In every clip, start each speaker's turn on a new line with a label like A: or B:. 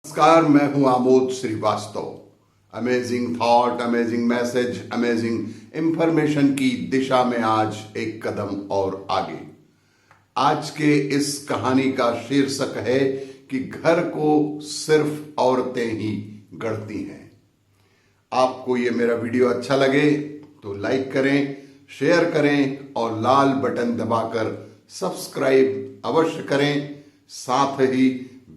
A: नमस्कार, मैं हूं Amod Srivastava. Amazing thought, amazing message, amazing information की दिशा में आज एक कदम और आगे। आज के इस कहानी का शीर्षक है कि घर को सिर्फ औरतें ही गढ़ती हैं। आपको ये मेरा वीडियो अच्छा लगे तो लाइक करें, शेयर करें और लाल बटन दबाकर सब्सक्राइब अवश्य करें। साथ ही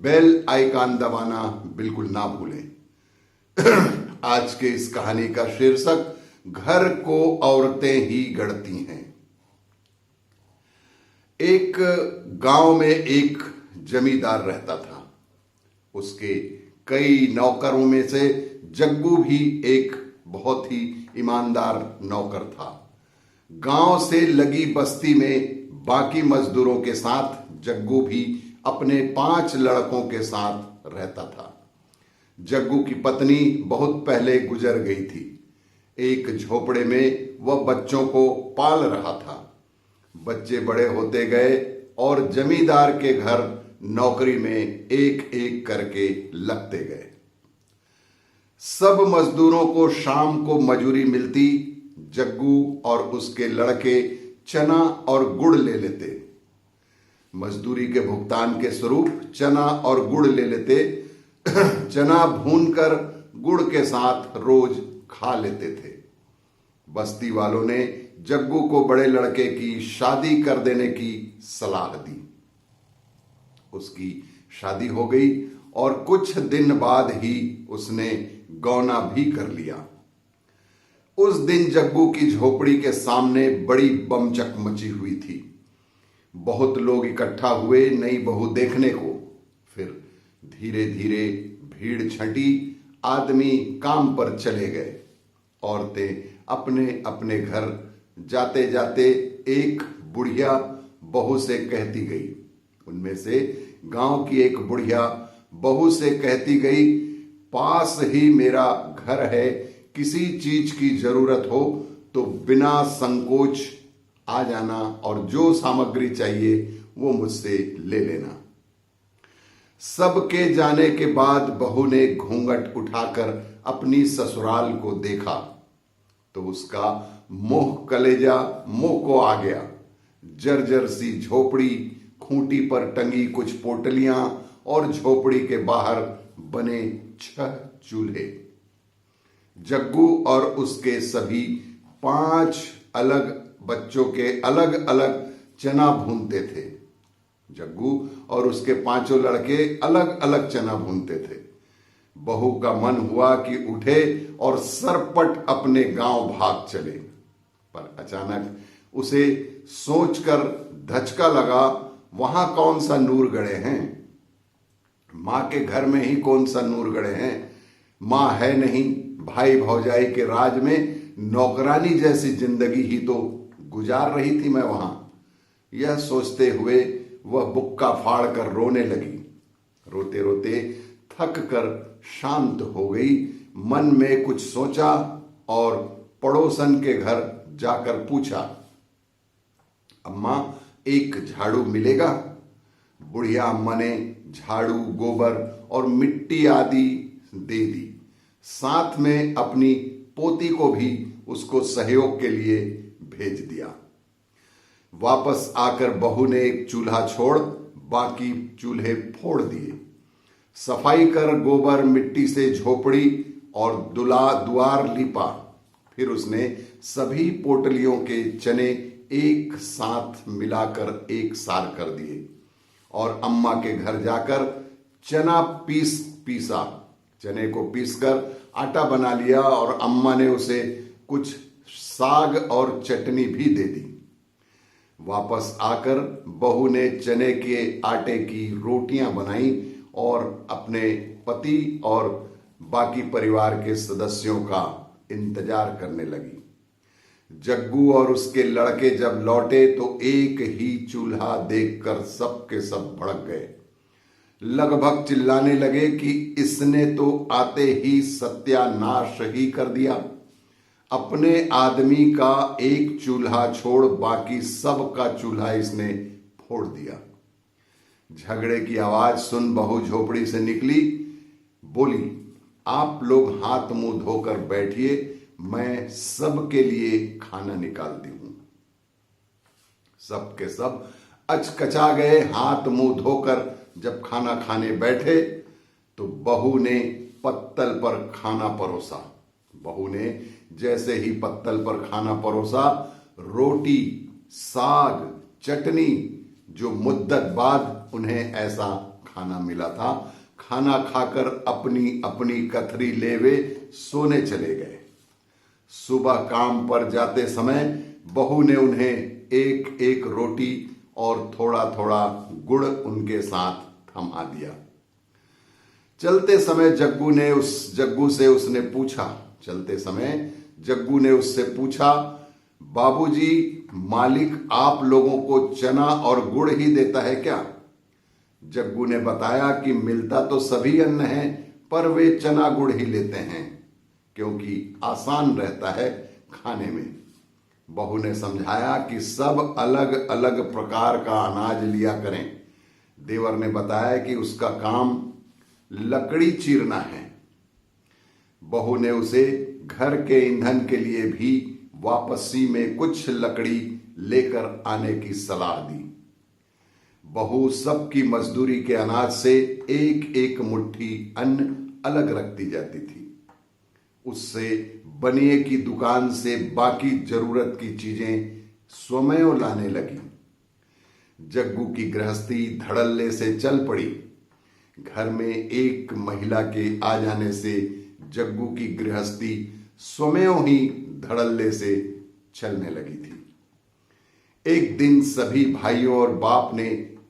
A: बेल आइकन दबाना बिल्कुल ना भूलें। आज के इस कहानी का शीर्षक घर को औरतें ही गढ़ती हैं। एक गांव में एक जमींदार रहता था। उसके कई नौकरों में से जग्गू भी एक बहुत ही ईमानदार नौकर था। गांव से लगी बस्ती में बाकी मजदूरों के साथ जग्गू भी अपने 5 लड़कों के साथ रहता था। जग्गू की पत्नी बहुत पहले गुजर गई थी। एक झोपड़े में वह बच्चों को पाल रहा था। बच्चे बड़े होते गए और जमींदार के घर नौकरी में एक एक करके लगते गए। सब मजदूरों को शाम को मजूरी मिलती। जग्गू और उसके लड़के चना और गुड़ ले लेते। मजदूरी के भुगतान के स्वरूप चना और गुड़ ले लेते। चना भूनकर गुड़ के साथ रोज खा लेते थे। बस्ती वालों ने जग्गू को बड़े लड़के की शादी कर देने की सलाह दी। उसकी शादी हो गई और कुछ दिन बाद ही उसने गौना भी कर लिया। उस दिन जग्गू की झोपड़ी के सामने बड़ी बमचक मची हुई थी। बहुत लोग इकट्ठा हुए नई बहू देखने को। फिर धीरे धीरे भीड़ छंटी। आदमी काम पर चले गए। औरतें अपने अपने घर जाते जाते एक बुढ़िया बहू से कहती गई। उनमें से गांव की एक बुढ़िया बहू से कहती गई, पास ही मेरा घर है, किसी चीज की जरूरत हो तो बिना संकोच आ जाना और जो सामग्री चाहिए वो मुझसे ले लेना। सबके जाने के बाद बहू ने घूंघट उठाकर अपनी ससुराल को देखा तो उसका मुंह कलेजा मुंह को आ गया। जर्जर सी झोपड़ी, खूंटी पर टंगी कुछ पोटलियां और झोपड़ी के बाहर बने 6 चूल्हे। जग्गू और उसके सभी 5 अलग बच्चों के अलग अलग चना भूनते थे। जग्गू और उसके 5 लड़के अलग अलग चना भूनते थे। बहू का मन हुआ कि उठे और सरपट अपने गांव भाग चले। पर अचानक उसे सोचकर धचका लगा, वहां कौन सा नूर गड़े हैं। मां के घर में ही कौन सा नूर गड़े हैं। मां है नहीं। भाई भौजाई के राज में नौकरानी जैसी जिंदगी ही तो गुजार रही थी मैं वहां। यह सोचते हुए वह बुक्का फाड़ कर रोने लगी। रोते रोते थक कर शांत हो गई। मन में कुछ सोचा और पड़ोसन के घर जाकर पूछा, अम्मा एक झाड़ू मिलेगा? बुढ़िया अम्मा ने झाड़ू, गोबर और मिट्टी आदि दे दी। साथ में अपनी पोती को भी उसको सहयोग के लिए भेज दिया। वापस आकर बहू ने एक चूल्हा छोड़ बाकी चूल्हे फोड़ दिए। सफाई कर गोबर मिट्टी से झोपड़ी और द्वार लीपा। फिर उसने सभी पोटलियों के चने एक साथ मिलाकर एक सार कर दिए और अम्मा के घर जाकर चना पीसा। चने को पीसकर आटा बना लिया और अम्मा ने उसे कुछ साग और चटनी भी दे दी। वापस आकर बहू ने चने के आटे की रोटियां बनाई और अपने पति और बाकी परिवार के सदस्यों का इंतजार करने लगी। जग्गू और उसके लड़के जब लौटे तो एक ही चूल्हा देखकर सब के सब भड़क गए। लगभग चिल्लाने लगे कि इसने तो आते ही सत्यानाश ही कर दिया। अपने आदमी का एक चूल्हा छोड़ बाकी सब का चूल्हा इसने फोड़ दिया। झगड़े की आवाज सुन बहू झोपड़ी से निकली। बोली, आप लोग हाथ मुंह धोकर बैठिए, मैं सबके लिए खाना निकालती हूं। सब के सब अचकचा गए। हाथ मुंह धोकर जब खाना खाने बैठे तो बहू ने पत्तल पर खाना परोसा। बहू ने जैसे ही पत्तल पर खाना परोसा, रोटी, साग, चटनी, जो मुद्दत बाद उन्हें ऐसा खाना मिला था, खाना खाकर अपनी अपनी कथरी ले वे सोने चले गए। सुबह काम पर जाते समय बहू ने उन्हें एक एक रोटी और थोड़ा थोड़ा गुड़ उनके साथ थमा दिया। चलते समय जग्गू ने उससे पूछा, बाबूजी, मालिक आप लोगों को चना और गुड़ ही देता है क्या? जग्गू ने बताया कि मिलता तो सभी अन्न है, पर वे चना गुड़ ही लेते हैं क्योंकि आसान रहता है खाने में। बहू ने समझाया कि सब अलग अलग प्रकार का अनाज लिया करें। देवर ने बताया कि उसका काम लकड़ी चीरना है। बहू ने उसे घर के ईंधन के लिए भी वापसी में कुछ लकड़ी लेकर आने की सलाह दी। बहू सबकी मजदूरी के अनाज से एक एक मुट्ठी अन्न अलग रखती जाती थी। उससे बनिए की दुकान से बाकी जरूरत की चीजें स्वयं लाने लगी। जग्गू की गृहस्थी धड़ल्ले से चल पड़ी। घर में एक महिला के आ जाने से जग्गू की गृहस्थी स्वयं ही धड़ल्ले से चलने लगी थी। एक दिन सभी भाइयों और बाप ने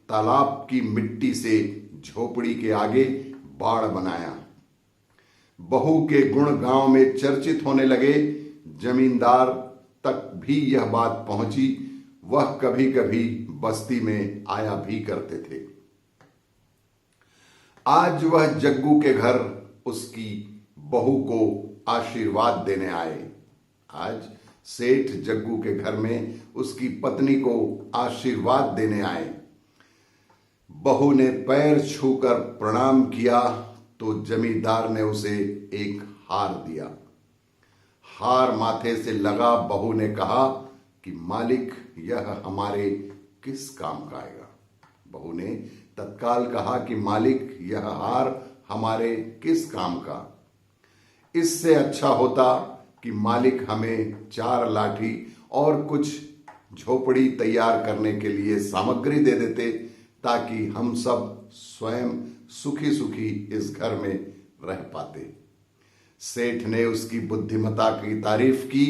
A: तालाब की मिट्टी से झोपड़ी के आगे बाड़ बनाया। बहू के गुण गांव में चर्चित होने लगे। जमींदार तक भी यह बात पहुंची। वह कभी कभी बस्ती में आया भी करते थे। आज वह जग्गू के घर उसकी बहू को आशीर्वाद देने आए। आज सेठ जग्गू के घर में उसकी पत्नी को आशीर्वाद देने आए। बहू ने पैर छूकर प्रणाम किया तो जमींदार ने उसे एक हार दिया। हार माथे से लगा। बहू ने कहा कि मालिक, यह हमारे किस काम का आएगा? बहू ने तत्काल कहा कि मालिक, यह हार हमारे किस काम का? इससे अच्छा होता कि मालिक हमें 4 लाठी और कुछ झोपड़ी तैयार करने के लिए सामग्री दे देते, ताकि हम सब स्वयं सुखी सुखी इस घर में रह पाते। सेठ ने उसकी बुद्धिमता की तारीफ की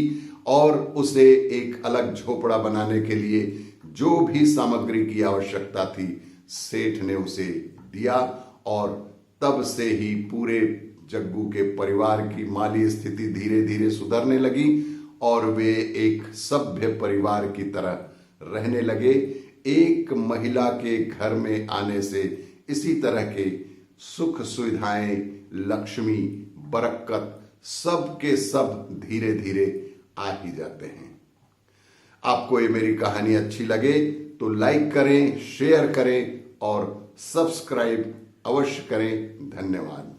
A: और उसे एक अलग झोपड़ा बनाने के लिए जो भी सामग्री की आवश्यकता थी, सेठ ने उसे दिया। और तब से ही पूरे जग्गू के परिवार की माली स्थिति धीरे धीरे सुधरने लगी और वे एक सभ्य परिवार की तरह रहने लगे। एक महिला के घर में आने से इसी तरह के सुख सुविधाएं, लक्ष्मी, बरकत सब के सब धीरे धीरे आ ही जाते हैं। आपको ये मेरी कहानी अच्छी लगे तो लाइक करें, शेयर करें और सब्सक्राइब अवश्य करें। धन्यवाद।